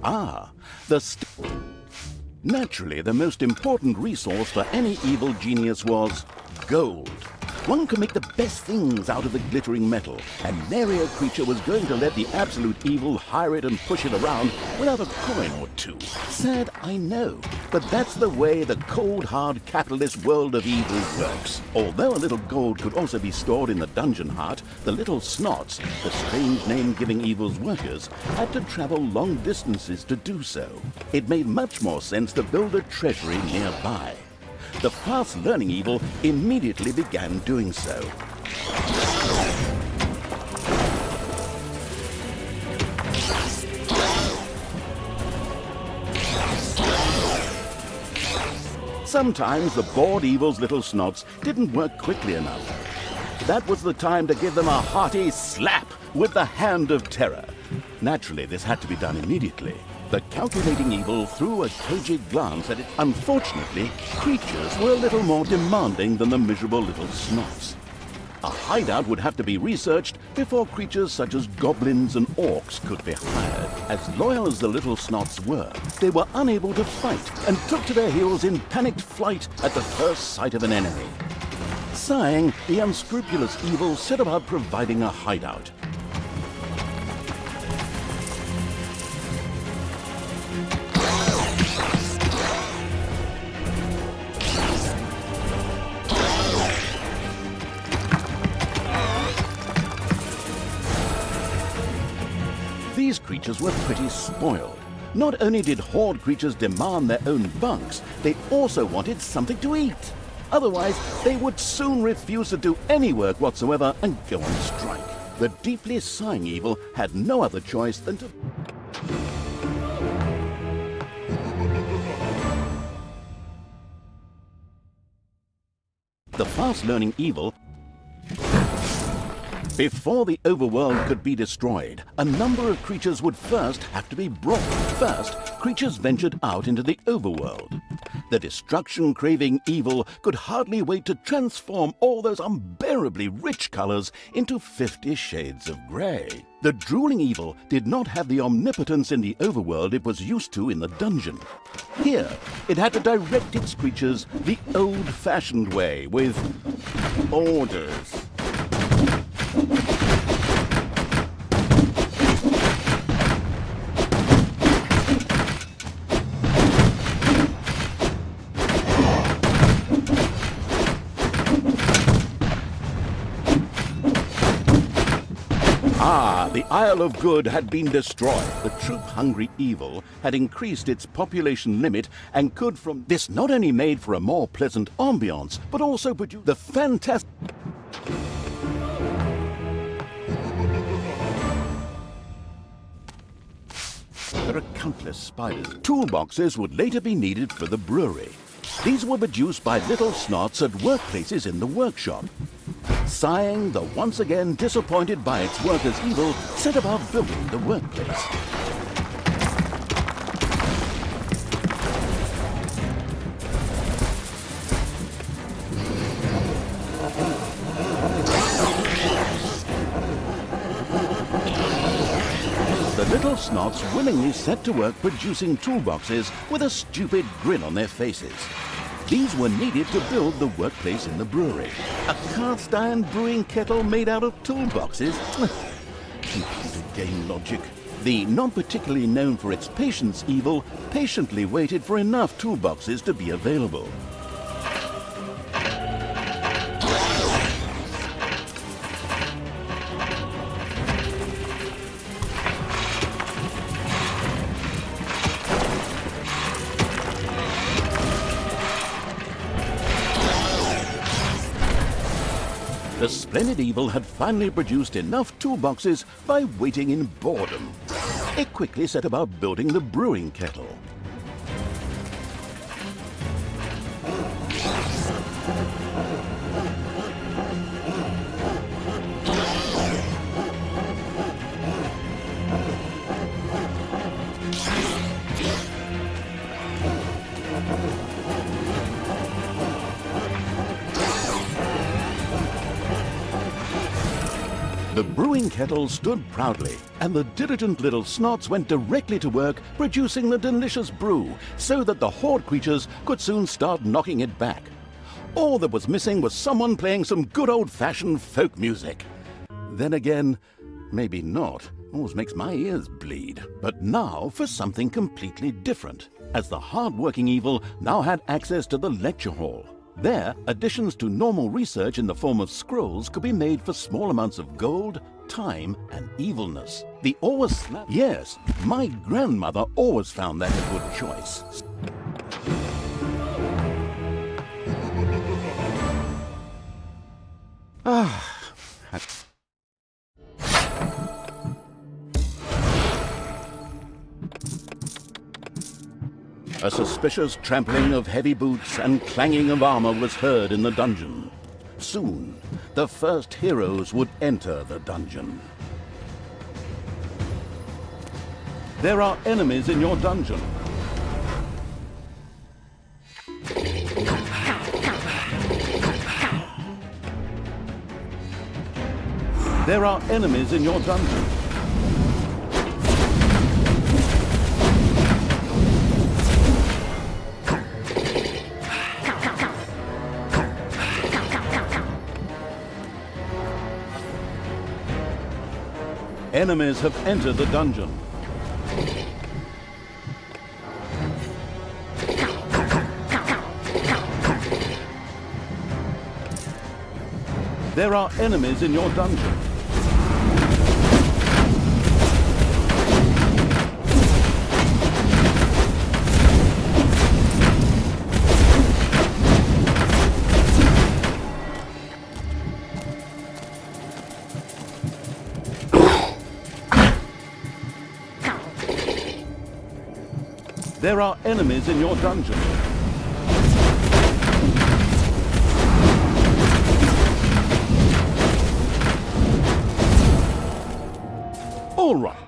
Ah, Naturally, the most important resource for any evil genius was gold. One could make the best things out of the glittering metal, and nary a creature was going to let the absolute evil hire it and push it around without a coin or two. Sad, I know, but that's the way the cold, hard capitalist world of evil works. Although a little gold could also be stored in the dungeon heart, the little snots, the strange name giving evil's workers, had to travel long distances to do so. It made much more sense to build a treasury nearby. The fast-learning evil immediately began doing so. Sometimes the bored evil's little snots didn't work quickly enough. That was the time to give them a hearty slap with the hand of terror. Naturally, this had to be done immediately. The calculating evil threw a cagey glance at it. Unfortunately, creatures were a little more demanding than the miserable little snots. A hideout would have to be researched before creatures such as goblins and orcs could be hired. As loyal as the little snots were, they were unable to fight and took to their heels in panicked flight at the first sight of an enemy. Sighing, the unscrupulous evil set about providing a hideout. These creatures were pretty spoiled. Not only did horde creatures demand their own bunks, they also wanted something to eat. Otherwise, they would soon refuse to do any work whatsoever and go on strike. The deeply sighing evil had no other choice than to... The fast-learning evil... Before the overworld could be destroyed, a number of creatures would first have to be brought. First, creatures ventured out into the overworld. The destruction-craving evil could hardly wait to transform all those unbearably rich colors into 50 shades of gray. The drooling evil did not have the omnipotence in the overworld it was used to in the dungeon. Here, it had to direct its creatures the old-fashioned way, with orders. The Isle of Good had been destroyed. The troop-hungry evil had increased its population limit and could from this not only made for a more pleasant ambiance, but also produced the fantastic... There are countless spiders. Toolboxes would later be needed for the brewery. These were produced by little snots at workplaces in the workshop. Sighing, though once again disappointed by its workers' evil, set about building the workplace. The little snots willingly set to work producing toolboxes with a stupid grin on their faces. These were needed to build the workplace in the brewery. A cast iron brewing kettle made out of toolboxes? Computer game logic. The not particularly known for its patience evil patiently waited for enough toolboxes to be available. The splendid evil had finally produced enough toolboxes by waiting in boredom. It quickly set about building the brewing kettle. The brewing kettle stood proudly, and the diligent little snots went directly to work producing the delicious brew, so that the horde creatures could soon start knocking it back. All that was missing was someone playing some good old-fashioned folk music. Then again, maybe not. Always makes my ears bleed. But now for something completely different, as the hard-working evil now had access to the lecture hall. There, additions to normal research in the form of scrolls could be made for small amounts of gold, time, and evilness. The always snap. Yes, my grandmother always found that a good choice. A suspicious trampling of heavy boots and clanging of armor was heard in the dungeon. Soon, the first heroes would enter the dungeon. There are enemies in your dungeon. There are enemies in your dungeon. Enemies have entered the dungeon. There are enemies in your dungeon. There are enemies in your dungeon. All right.